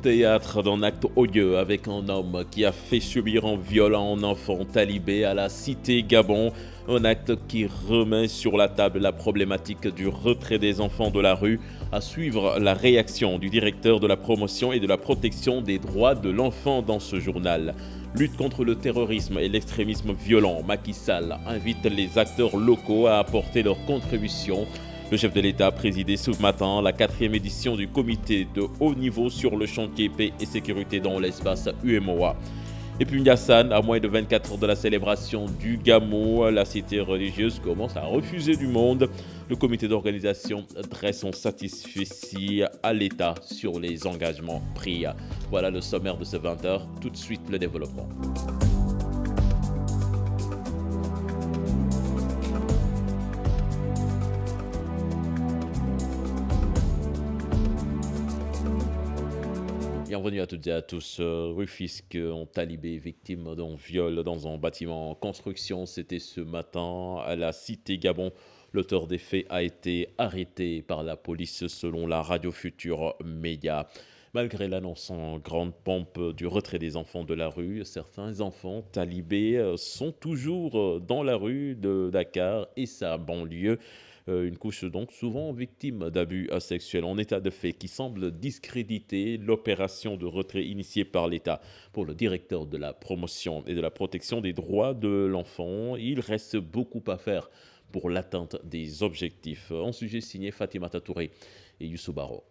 théâtre d'un acte odieux avec un homme qui a fait subir un viol à un enfant talibé à la cité Gabon. Un acte qui remet sur la table la problématique du retrait des enfants de la rue. À suivre la réaction du directeur de la promotion et de la protection des droits de l'enfant dans ce journal. Lutte contre le terrorisme et l'extrémisme violent. Macky Sall invite les acteurs locaux à apporter leur contribution. Le chef de l'État a présidé ce matin la 4e édition du comité de haut niveau sur le chantier paix et sécurité dans l'espace UMOA. Et puis Niassane, à moins de 24 heures de la célébration du Gamou, la cité religieuse commence à refuser du monde. Le comité d'organisation dresse son satisfecit à l'État sur les engagements pris. Voilà le sommaire de ce 20h. Tout de suite, le développement. Bienvenue à toutes et à tous. Rufisque en talibé, victime d'un viol dans un bâtiment en construction. C'était ce matin à la cité Gabon. L'auteur des faits a été arrêté par la police selon la radio Futur Média. Malgré l'annonce en grande pompe du retrait des enfants de la rue, certains enfants talibés sont toujours dans la rue de Dakar et sa banlieue. Une couche donc souvent victime d'abus sexuels en état de fait qui semble discréditer l'opération de retrait initiée par l'État. Pour le directeur de la promotion et de la protection des droits de l'enfant, il reste beaucoup à faire pour l'atteinte des objectifs. Un sujet signé Fatima Touré et Youssou Baro.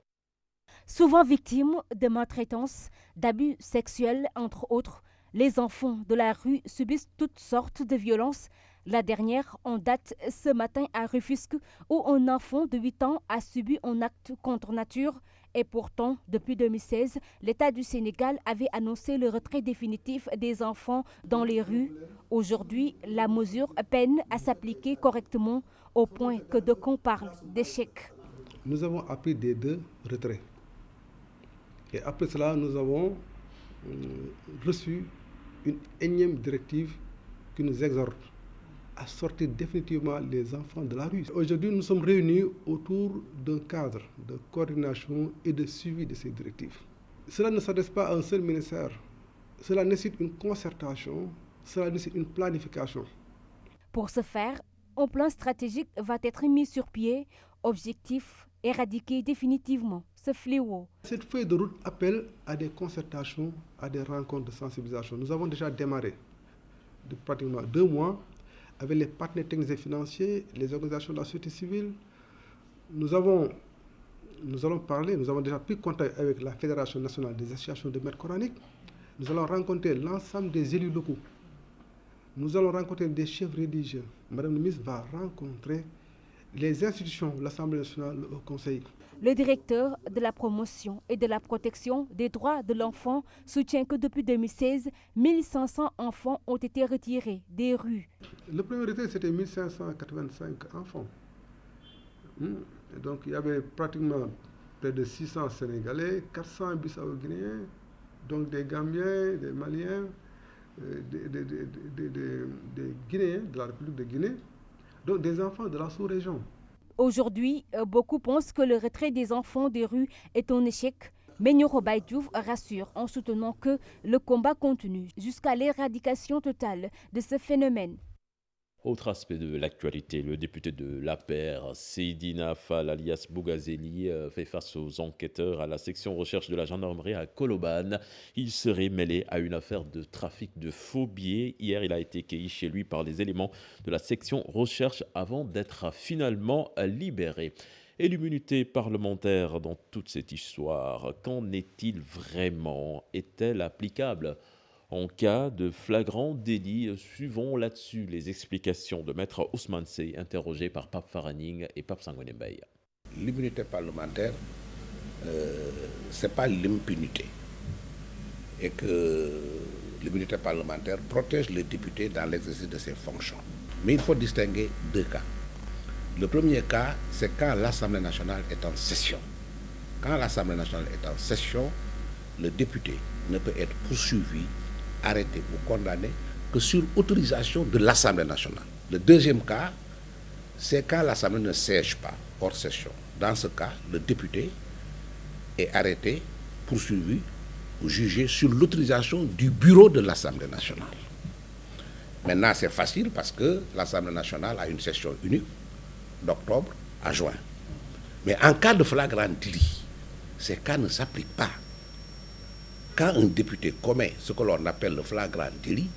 Souvent victimes de maltraitance, d'abus sexuels entre autres, les enfants de la rue subissent toutes sortes de violences. La dernière en date ce matin à Rufisque où un enfant de 8 ans a subi un acte contre nature. Et pourtant, depuis 2016, l'État du Sénégal avait annoncé le retrait définitif des enfants dans les rues. Aujourd'hui, la mesure peine à s'appliquer correctement au point que d'aucuns parlent d'échec. Nous avons appris des 2 retraits. Et après cela, nous avons reçu une énième directive qui nous exhorte à sortir définitivement les enfants de la rue. Aujourd'hui, nous sommes réunis autour d'un cadre de coordination et de suivi de ces directives. Cela ne s'adresse pas à un seul ministère. Cela nécessite une concertation, cela nécessite une planification. Pour ce faire, un plan stratégique va être mis sur pied. Objectif, éradiquer définitivement ce fléau. Cette feuille de route appelle à des concertations, à des rencontres de sensibilisation. Nous avons déjà démarré depuis pratiquement 2 mois avec les partenaires techniques et financiers, les organisations de la société civile. Nous allons parler, nous avons déjà pris contact avec la Fédération nationale des associations de maîtres coraniques. Nous allons rencontrer l'ensemble des élus locaux. Nous allons rencontrer des chefs religieux. Madame la ministre va rencontrer les institutions, l'Assemblée nationale, le Conseil. Le directeur de la promotion et de la protection des droits de l'enfant soutient que depuis 2016, 1500 enfants ont été retirés des rues. Le premier retrait, c'était 1585 enfants. Donc il y avait pratiquement près de 600 Sénégalais, 400 Bissau-Guinéens, donc des Gambiens, des Maliens, des Guinéens, de la République de Guinée, donc des enfants de la sous-région. Aujourd'hui, beaucoup pensent que le retrait des enfants des rues est un échec. Mais Nyoro Baïdiouf rassure en soutenant que le combat continue jusqu'à l'éradication totale de ce phénomène. Autre aspect de l'actualité, le député de l'APR, Seydina Fall alias Bougazeli, fait face aux enquêteurs à la section recherche de la gendarmerie à Colobane. Il serait mêlé à une affaire de trafic de faux billets. Hier, il a été cueilli chez lui par les éléments de la section recherche avant d'être finalement libéré. Et l'immunité parlementaire dans toute cette histoire, qu'en est-il vraiment? Est-elle applicable en cas de flagrant délit? Suivons là-dessus les explications de Maître Ousmane Sey, interrogé par Pape Faraning et Pape Sangoné Mbaye. L'immunité parlementaire, ce n'est pas l'impunité. Et que l'immunité parlementaire protège les députés dans l'exercice de ses fonctions. Mais il faut distinguer 2 cas. Le premier cas, c'est quand l'Assemblée nationale est en session. Quand l'Assemblée nationale est en session, le député ne peut être poursuivi, arrêté ou condamné que sur autorisation de l'Assemblée nationale. Le deuxième cas, c'est quand l'Assemblée ne siège pas hors session. Dans ce cas, le député est arrêté, poursuivi juger sur l'autorisation du bureau de l'Assemblée nationale. Maintenant, c'est facile parce que l'Assemblée nationale a une session unique d'octobre à juin. Mais en cas de flagrant délit, ces cas ne s'appliquent pas. Quand un député commet ce que l'on appelle le flagrant délit,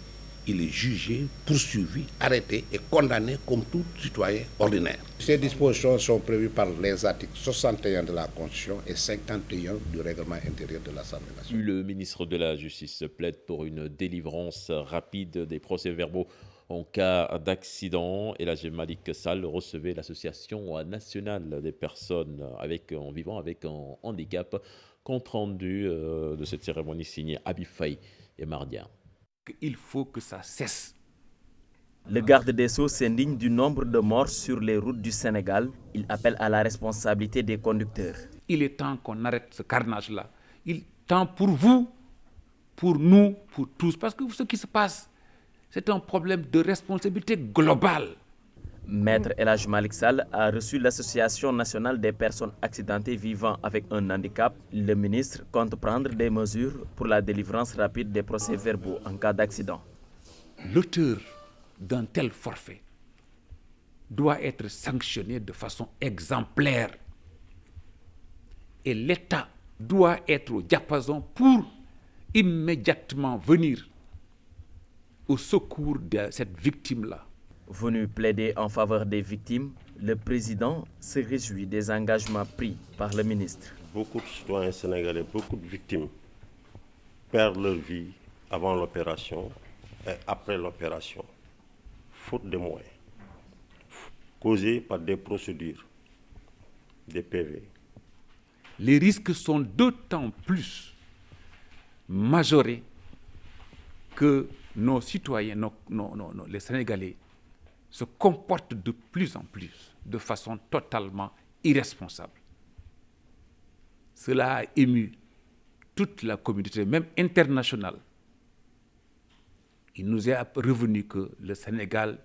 il est jugé, poursuivi, arrêté et condamné comme tout citoyen ordinaire. Ces dispositions sont prévues par les articles 61 de la Constitution et 51 du règlement intérieur de l'Assemblée nationale. Le ministre de la Justice plaide pour une délivrance rapide des procès-verbaux en cas d'accident. Et la Malick Sall recevait l'Association nationale des personnes vivant avec un handicap. Compte rendu de cette cérémonie signé Habib Faye et Mardia. Il faut que ça cesse. Le garde des Sceaux s'indigne du nombre de morts sur les routes du Sénégal. Il appelle à la responsabilité des conducteurs. Il est temps qu'on arrête ce carnage-là. Il est temps pour vous, pour nous, pour tous. Parce que ce qui se passe, c'est un problème de responsabilité globale. Maître El Hadj Malick Sall a reçu l'Association nationale des personnes accidentées vivant avec un handicap. Le ministre compte prendre des mesures pour la délivrance rapide des procès-verbaux en cas d'accident. L'auteur d'un tel forfait doit être sanctionné de façon exemplaire. Et l'État doit être au diapason pour immédiatement venir au secours de cette victime-là. Venu plaider en faveur des victimes, le président se réjouit des engagements pris par le ministre. Beaucoup de citoyens sénégalais, beaucoup de victimes perdent leur vie avant l'opération et après l'opération, faute de moyens, causés par des procédures, des PV. Les risques sont d'autant plus majorés que nos citoyens, les Sénégalais, se comportent de plus en plus de façon totalement irresponsable. Cela a ému toute la communauté, même internationale. Il nous est revenu que le Sénégal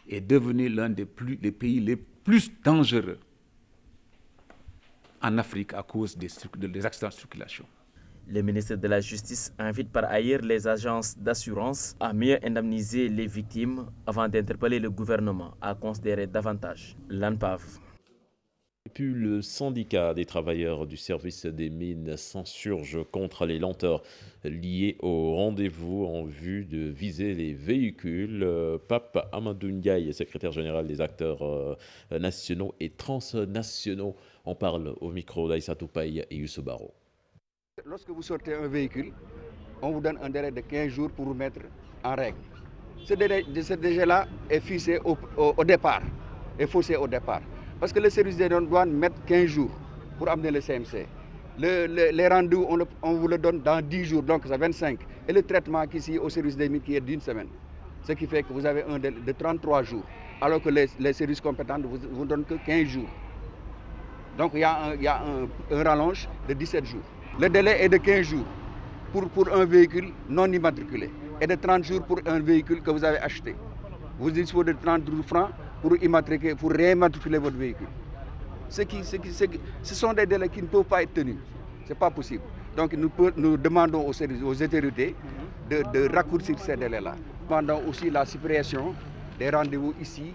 est devenu l'un des pays les plus dangereux en Afrique à cause des accidents de circulation. Le ministre de la Justice invite par ailleurs les agences d'assurance à mieux indemniser les victimes avant d'interpeller le gouvernement à considérer davantage l'ANPAV. Et puis le syndicat des travailleurs du service des mines s'insurge contre les lenteurs liées au rendez-vous en vue de viser les véhicules. Pape Amadou Ndiaye, secrétaire général des acteurs nationaux et transnationaux, en parle au micro d'Aïssatou Paye et Youssou Baro. Lorsque vous sortez un véhicule, on vous donne un délai de 15 jours pour vous mettre en règle. Ce délai-là est fixé au départ, est faussé au départ. Parce que le service des douanes met 15 jours pour amener le CMC. Les rendez-vous, on vous le donne dans 10 jours, donc c'est 25. Et le traitement qui ici au service des mines qui est d'une semaine. Ce qui fait que vous avez un délai de 33 jours, alors que les services compétents ne vous donnent que 15 jours. Donc il y a un rallonge de 17 jours. Le délai est de 15 jours pour un véhicule non immatriculé et de 30 jours pour un véhicule que vous avez acheté. Vous disposez de 30 francs pour réimmatriculer votre véhicule. Ce sont des délais qui ne peuvent pas être tenus. Ce n'est pas possible. Donc nous demandons aux autorités de raccourcir ces délais-là. Nous demandons aussi la suppression des rendez-vous ici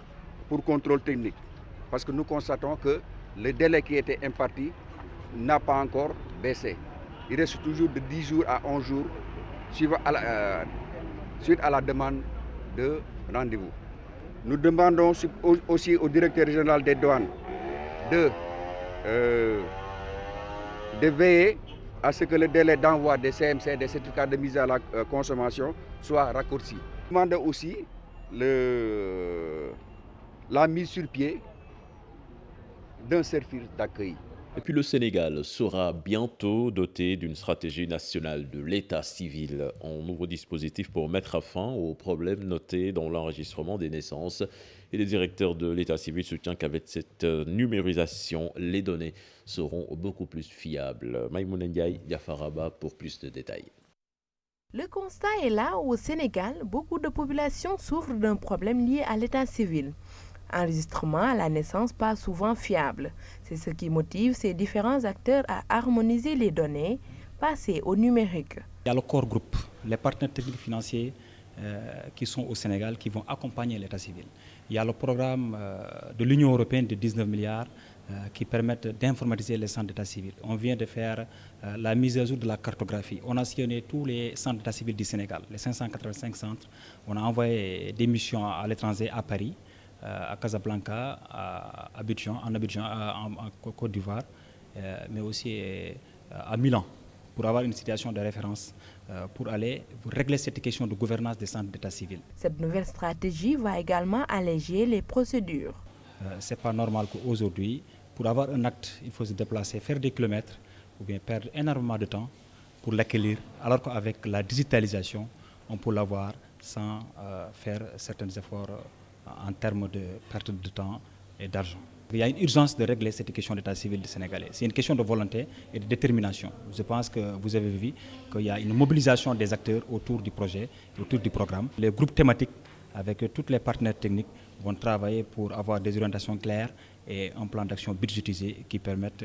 pour contrôle technique. Parce que nous constatons que le délai qui était imparti n'a pas encore baissé. Il reste toujours de 10 jours à 11 jours suite à la demande de rendez-vous. Nous demandons aussi au directeur général des douanes de veiller à ce que le délai d'envoi des CMC, des certificats de mise à la consommation, soit raccourci. Nous demandons aussi la mise sur pied d'un service d'accueil. Et puis le Sénégal sera bientôt doté d'une stratégie nationale de l'état civil, un nouveau dispositif pour mettre fin aux problèmes notés dans l'enregistrement des naissances. Et le directeur de l'état civil soutient qu'avec cette numérisation, les données seront beaucoup plus fiables. Maïmouna Ndiaye, Diafaraba pour plus de détails. Le constat est là où au Sénégal, beaucoup de populations souffrent d'un problème lié à l'état civil. Enregistrement à la naissance pas souvent fiable. C'est ce qui motive ces différents acteurs à harmoniser les données, passer au numérique. Il y a le core groupe, les partenaires techniques financiers qui sont au Sénégal, qui vont accompagner l'état civil. Il y a le programme de l'Union européenne de 19 milliards qui permettent d'informatiser les centres d'état civil. On vient de faire la mise à jour de la cartographie. On a sillonné tous les centres d'état civil du Sénégal, les 585 centres. On a envoyé des missions à l'étranger, à Paris, à Casablanca, à Abidjan, en Côte d'Ivoire, mais aussi à Milan, pour avoir une situation de référence, pour aller régler cette question de gouvernance des centres d'état civil. Cette nouvelle stratégie va également alléger les procédures. Ce n'est pas normal qu'aujourd'hui, pour avoir un acte, il faut se déplacer, faire des kilomètres, ou bien perdre énormément de temps pour l'acquérir, alors qu'avec la digitalisation, on peut l'avoir sans faire certains efforts en termes de perte de temps et d'argent. Il y a une urgence de régler cette question d'état civil du Sénégalais. C'est une question de volonté et de détermination. Je pense que vous avez vu qu'il y a une mobilisation des acteurs autour du projet, autour du programme. Les groupes thématiques, avec tous les partenaires techniques, vont travailler pour avoir des orientations claires et un plan d'action budgétisé qui permettent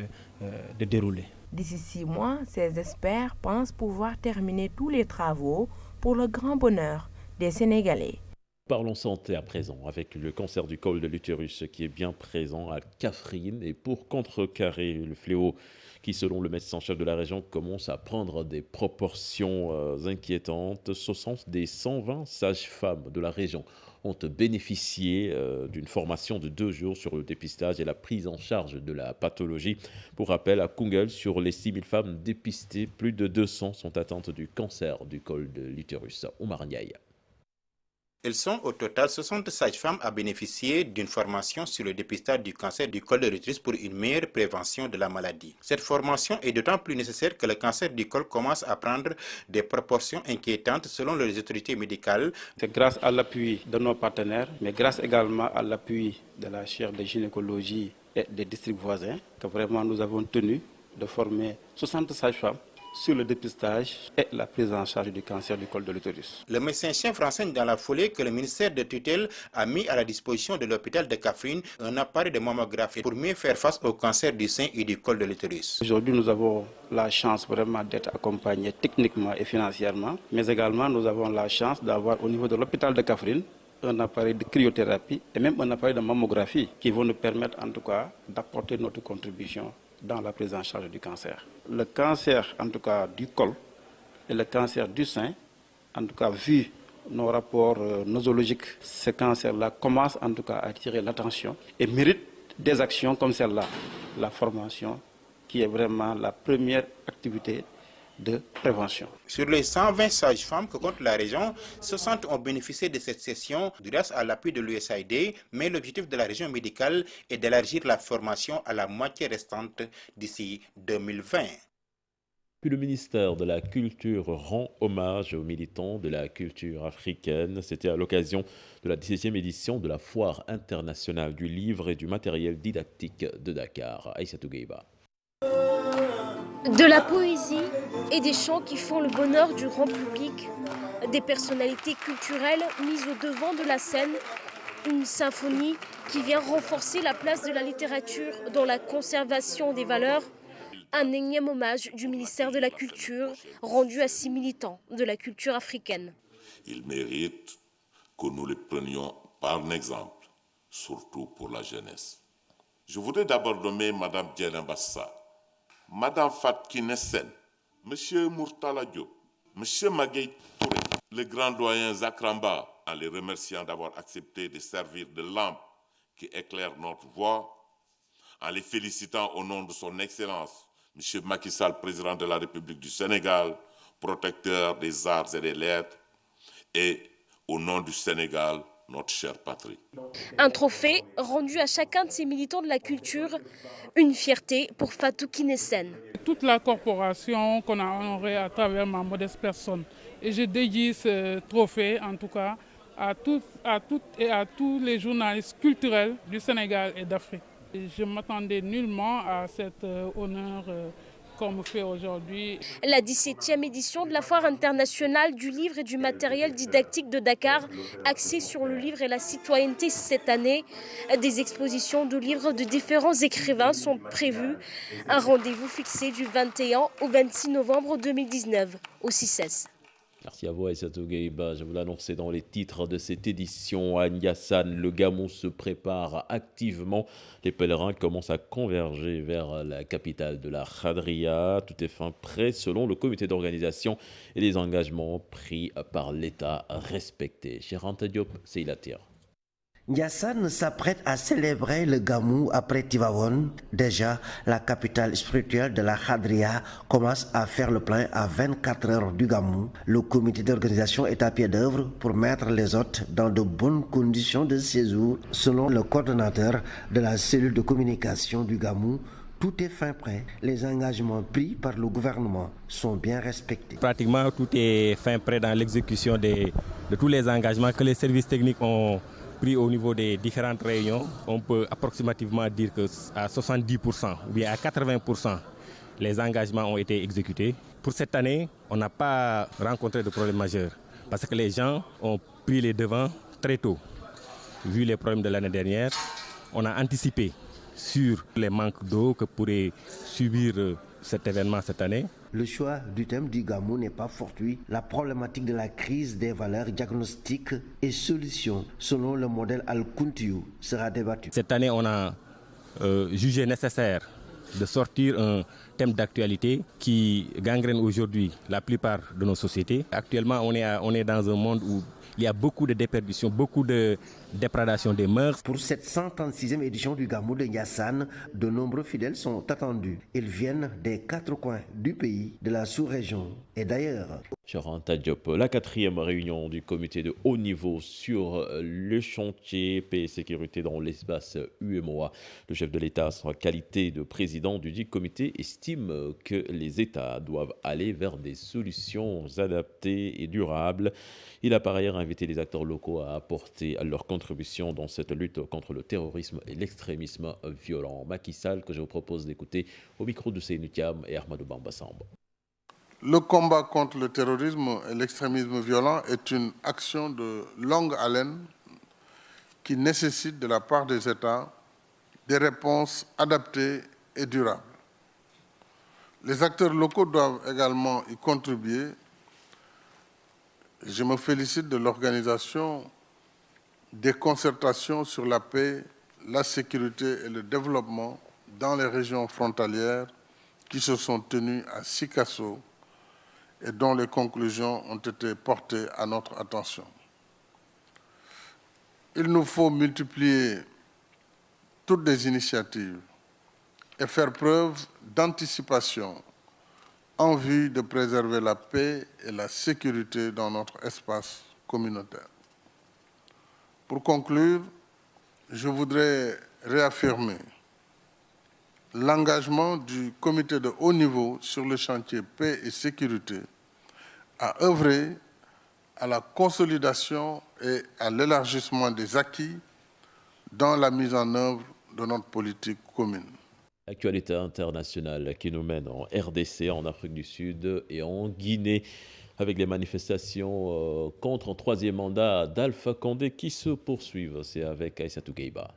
de dérouler. D'ici 6 mois, ces experts pensent pouvoir terminer tous les travaux pour le grand bonheur des Sénégalais. Parlons santé à présent, avec le cancer du col de l'utérus qui est bien présent à Kaffrine. Et pour contrecarrer le fléau qui, selon le médecin-chef de la région, commence à prendre des proportions inquiétantes, ce sens des 120 sages-femmes de la région ont bénéficié d'une formation de 2 jours sur le dépistage et la prise en charge de la pathologie. Pour rappel, à Koungheul, sur les 6 000 femmes dépistées, plus de 200 sont atteintes du cancer du col de l'utérus. Oumar Ndiaye. Elles sont au total 60 sages-femmes à bénéficier d'une formation sur le dépistage du cancer du col de l'utérus pour une meilleure prévention de la maladie. Cette formation est d'autant plus nécessaire que le cancer du col commence à prendre des proportions inquiétantes selon les autorités médicales. C'est grâce à l'appui de nos partenaires, mais grâce également à l'appui de la chaire de gynécologie et des districts voisins, que vraiment nous avons tenu de former 60 sages-femmes sur le dépistage et la prise en charge du cancer du col de l'utérus. Le médecin-chef renseigne dans la foulée que le ministère de tutelle a mis à la disposition de l'hôpital de Kaffrine un appareil de mammographie pour mieux faire face au cancer du sein et du col de l'utérus. Aujourd'hui, nous avons la chance vraiment d'être accompagnés techniquement et financièrement, mais également nous avons la chance d'avoir au niveau de l'hôpital de Kaffrine un appareil de cryothérapie et même un appareil de mammographie qui vont nous permettre en tout cas d'apporter notre contribution dans la prise en charge du cancer. Le cancer, en tout cas, du col et le cancer du sein, en tout cas, vu nos rapports nosologiques, ces cancers-là commencent en tout cas à attirer l'attention et méritent des actions comme celle-là, la formation, qui est vraiment la première activité de prévention. Sur les 120 sages-femmes que compte la région, 60 ont bénéficié de cette session grâce à l'appui de l'USAID, mais l'objectif de la région médicale est d'élargir la formation à la moitié restante d'ici 2020. Puis le ministère de la Culture rend hommage aux militants de la culture africaine. C'était à l'occasion de la 17e édition de la Foire internationale du livre et du matériel didactique de Dakar. Aïssatou Gueiba. De la poésie et des chants qui font le bonheur du grand public, des personnalités culturelles mises au devant de la scène, une symphonie qui vient renforcer la place de la littérature dans la conservation des valeurs, un énième hommage du ministère de la Culture rendu à 6 militants de la culture africaine. Ils méritent que nous les prenions par exemple, surtout pour la jeunesse. Je voudrais d'abord nommer Mme Djelen Bassa, Madame Fatki Nessen, M. Murtala Diop, M. Maguey Touré, le grand doyen Zakramba, en les remerciant d'avoir accepté de servir de lampe qui éclaire notre voie, en les félicitant au nom de son Excellence, M. Macky Sall, président de la République du Sénégal, protecteur des arts et des lettres, et au nom du Sénégal, notre chère patrie. Un trophée rendu à chacun de ces militants de la culture, une fierté pour Fatou Kinessen. Toute la corporation qu'on a honorée à travers ma modeste personne. Et je dédie ce trophée, en tout cas, à toutes et à tous les journalistes culturels du Sénégal et d'Afrique. Je ne m'attendais nullement à cet honneur comme fait aujourd'hui. La 17e édition de la Foire internationale du livre et du matériel didactique de Dakar, axée sur le livre et la citoyenneté cette année. Des expositions de livres de différents écrivains sont prévues. Un rendez-vous fixé du 21 au 26 novembre 2019 au CICES. Merci à vous, Aïssatou Gueye-Ba. Je vous l'annonçais dans les titres de cette édition. À Ndiassane, le Gamou se prépare activement. Les pèlerins commencent à converger vers la capitale de la Khadria. Tout est fin prêt selon le comité d'organisation et les engagements pris par l'État respectés. Cher Anta Diop, c'est Ilatir. Ndiassane s'apprête à célébrer le Gamou après Tivaouane. Déjà, la capitale spirituelle de la Khadria commence à faire le plein à 24 heures du Gamou. Le comité d'organisation est à pied d'œuvre pour mettre les hôtes dans de bonnes conditions de séjour. Selon le coordonnateur de la cellule de communication du Gamou, tout est fin prêt. Les engagements pris par le gouvernement sont bien respectés. Pratiquement tout est fin prêt dans l'exécution de tous les engagements que les services techniques ont pris au niveau des différentes réunions. On peut approximativement dire qu'à 70% ou bien à 80%, les engagements ont été exécutés. Pour cette année, on n'a pas rencontré de problème majeur parce que les gens ont pris les devants très tôt. Vu les problèmes de l'année dernière, on a anticipé sur les manques d'eau que pourrait subir cet événement cette année. Le choix du thème du Gamou n'est pas fortuit. La problématique de la crise des valeurs, diagnostics et solutions selon le modèle Al-Kuntiou sera débattue. Cette année, on a jugé nécessaire de sortir un thème d'actualité qui gangrène aujourd'hui la plupart de nos sociétés. Actuellement, on est dans un monde où il y a beaucoup de déperdition, beaucoup de déprédation des mœurs. Pour cette 136e édition du Gamou de Ndiassane, de nombreux fidèles sont attendus. Ils viennent des 4 coins du pays, de la sous-région et d'ailleurs. Cher Anta Diop, la 4e réunion du comité de haut niveau sur le chantier paix et sécurité dans l'espace UEMOA. Le chef de l'État, en qualité de président du dit comité, estime que les États doivent aller vers des solutions adaptées et durables. Il a par ailleurs invité les acteurs locaux à apporter leur contribution dans cette lutte contre le terrorisme et l'extrémisme violent. Macky Sall, que je vous propose d'écouter au micro de Seynou Thiam et Ahmadou Bamba Samb. Le combat contre le terrorisme et l'extrémisme violent est une action de longue haleine qui nécessite de la part des États des réponses adaptées et durables. Les acteurs locaux doivent également y contribuer. Je me félicite de l'organisation des concertations sur la paix, la sécurité et le développement dans les régions frontalières qui se sont tenues à Sikasso et dont les conclusions ont été portées à notre attention. Il nous faut multiplier toutes les initiatives et faire preuve d'anticipation en vue de préserver la paix et la sécurité dans notre espace communautaire. Pour conclure, je voudrais réaffirmer l'engagement du comité de haut niveau sur le chantier paix et sécurité à œuvrer à la consolidation et à l'élargissement des acquis dans la mise en œuvre de notre politique commune. Actualité internationale qui nous mène en RDC, en Afrique du Sud et en Guinée, avec les manifestations contre un 3e mandat d'Alpha Condé qui se poursuivent. C'est avec Aïssatou Gueye-Ba.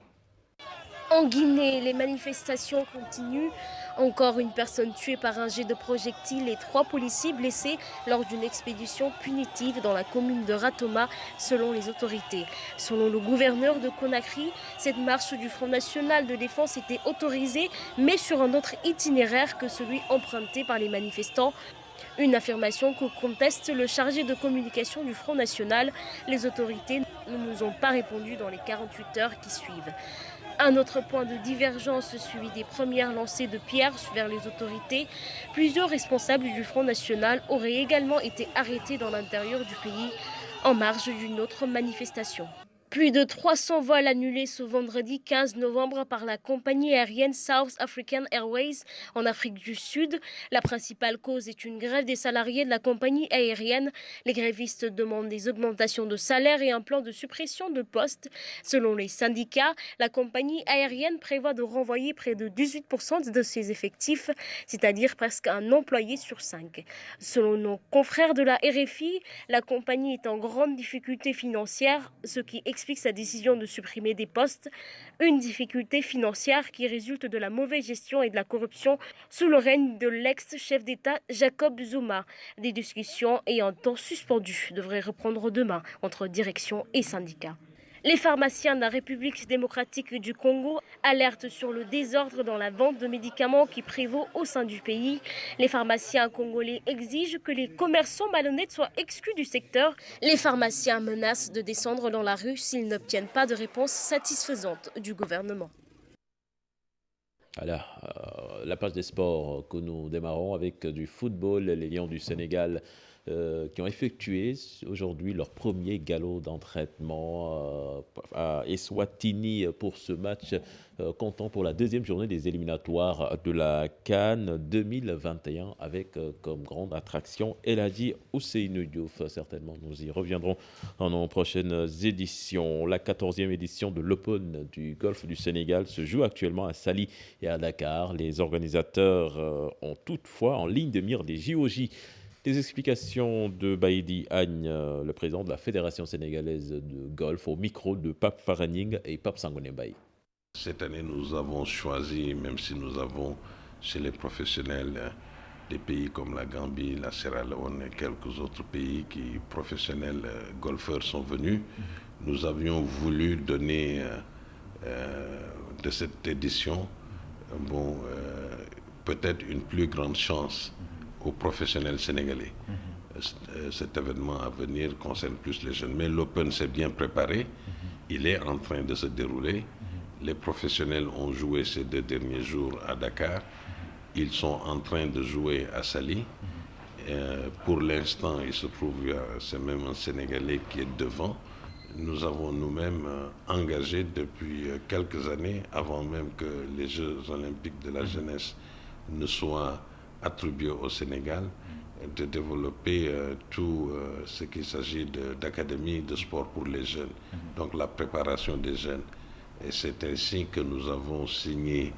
En Guinée, les manifestations continuent. Encore une personne tuée par un jet de projectile et 3 policiers blessés lors d'une expédition punitive dans la commune de Ratoma, selon les autorités. Selon le gouverneur de Conakry, cette marche du Front National de Défense était autorisée, mais sur un autre itinéraire que celui emprunté par les manifestants. Une affirmation que conteste le chargé de communication du Front National. Les autorités ne nous ont pas répondu dans les 48 heures qui suivent. Un autre point de divergence, celui des premières lancées de pierres vers les autorités. Plusieurs responsables du Front National auraient également été arrêtés dans l'intérieur du pays en marge d'une autre manifestation. Plus de 300 vols annulés ce vendredi 15 novembre par la compagnie aérienne South African Airways en Afrique du Sud. La principale cause est une grève des salariés de la compagnie aérienne. Les grévistes demandent des augmentations de salaire et un plan de suppression de postes. Selon les syndicats, la compagnie aérienne prévoit de renvoyer près de 18% de ses effectifs, c'est-à-dire presque un employé sur 5. Selon nos confrères de la RFI, la compagnie est en grande difficulté financière, ce qui explique sa décision de supprimer des postes, une difficulté financière qui résulte de la mauvaise gestion et de la corruption sous le règne de l'ex-chef d'État Jacob Zuma. Des discussions ayant temps suspendu devraient reprendre demain entre direction et syndicats. Les pharmaciens de la République démocratique du Congo alertent sur le désordre dans la vente de médicaments qui prévaut au sein du pays. Les pharmaciens congolais exigent que les commerçants malhonnêtes soient exclus du secteur. Les pharmaciens menacent de descendre dans la rue s'ils n'obtiennent pas de réponse satisfaisante du gouvernement. Voilà, la page des sports que nous démarrons avec du football. Les Lions du Sénégal qui ont effectué aujourd'hui leur premier galop d'entraînement à Eswatini pour ce match comptant pour la deuxième journée des éliminatoires de la CAN 2021 avec comme grande attraction El Hadji Ousseynou Diouf. Certainement, nous y reviendrons dans nos prochaines éditions. La 14e édition de l'Open du Golfe du Sénégal se joue actuellement à Saly et à Dakar. Les organisateurs ont toutefois en ligne de mire des JOJ. Des explications de Baïdi Agne, le président de la Fédération sénégalaise de golf, au micro de Pape Faraning et Pape Sangoné Baye. Cette année, nous avons choisi, même si nous avons chez les professionnels des pays comme la Gambie, la Sierra Leone et quelques autres pays qui professionnels golfeurs sont venus, nous avions voulu donner de cette édition peut-être une plus grande chance aux professionnels sénégalais. Cet événement à venir concerne plus les jeunes. Mais l'Open s'est bien préparé. Il est en train de se dérouler. Les professionnels ont joué ces 2 derniers jours à Dakar. Ils sont en train de jouer à Saly. Pour l'instant, il se trouve que c'est même un Sénégalais qui est devant. Nous avons nous-mêmes engagé depuis quelques années, avant même que les Jeux olympiques de la jeunesse ne soient attribué au Sénégal, de développer tout ce qu'il s'agit d'académies de sport pour les jeunes, donc la préparation des jeunes. Et c'est ainsi que nous avons signé,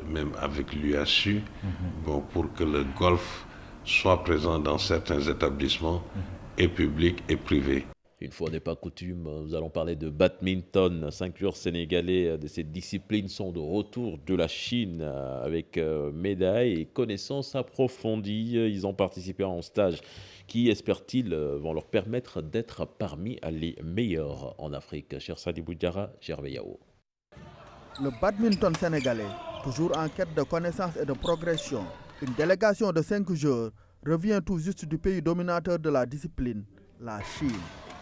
même avec l'UASU, pour que le golf soit présent dans certains établissements, et publics et privés. Une fois n'est pas coutume, nous allons parler de badminton. 5 joueurs sénégalais de cette discipline sont de retour de la Chine avec médailles et connaissances approfondies. Ils ont participé à un stage qui, espèrent-ils, vont leur permettre d'être parmi les meilleurs en Afrique. Cher Sadibou Diarra, Gervais Yao. Le badminton sénégalais, toujours en quête de connaissances et de progression. Une délégation de 5 joueurs revient tout juste du pays dominateur de la discipline, la Chine.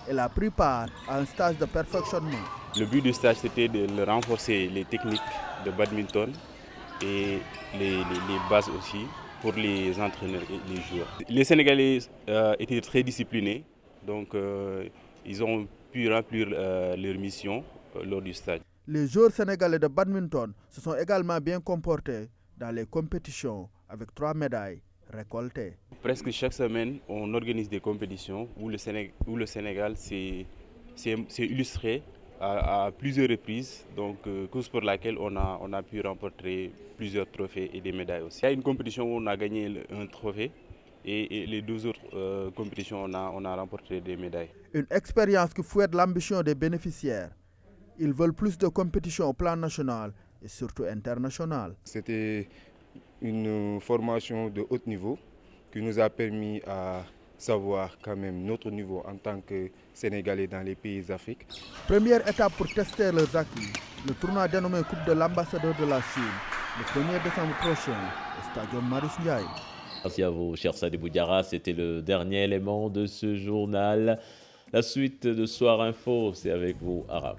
Elle a pris part à un stage de perfectionnement. Le but du stage, c'était de renforcer les techniques de badminton et les bases aussi pour les entraîneurs et les joueurs. Les Sénégalais étaient très disciplinés, donc ils ont pu remplir leur mission lors du stage. Les joueurs sénégalais de badminton se sont également bien comportés dans les compétitions avec 3 médailles récoltées. Presque chaque semaine, on organise des compétitions où le Sénégal s'est illustré à plusieurs reprises, donc cause pour laquelle on a pu remporter plusieurs trophées et des médailles aussi. Il y a une compétition où on a gagné un trophée et les 2 autres compétitions on a remporté des médailles. Une expérience qui fouette l'ambition des bénéficiaires. Ils veulent plus de compétitions au plan national et surtout international. C'était une formation de haut niveau qui nous a permis à savoir quand même notre niveau en tant que Sénégalais dans les pays d'Afrique. Première étape pour tester leurs acquis, le tournoi dénommé Coupe de l'ambassadeur de la Chine, le 1er décembre prochain au Stade Marius Ndiaye. Merci à vous, cher Sadibou Diarra. C'était le dernier élément de ce journal. La suite de Soir Info, c'est avec vous, Aram.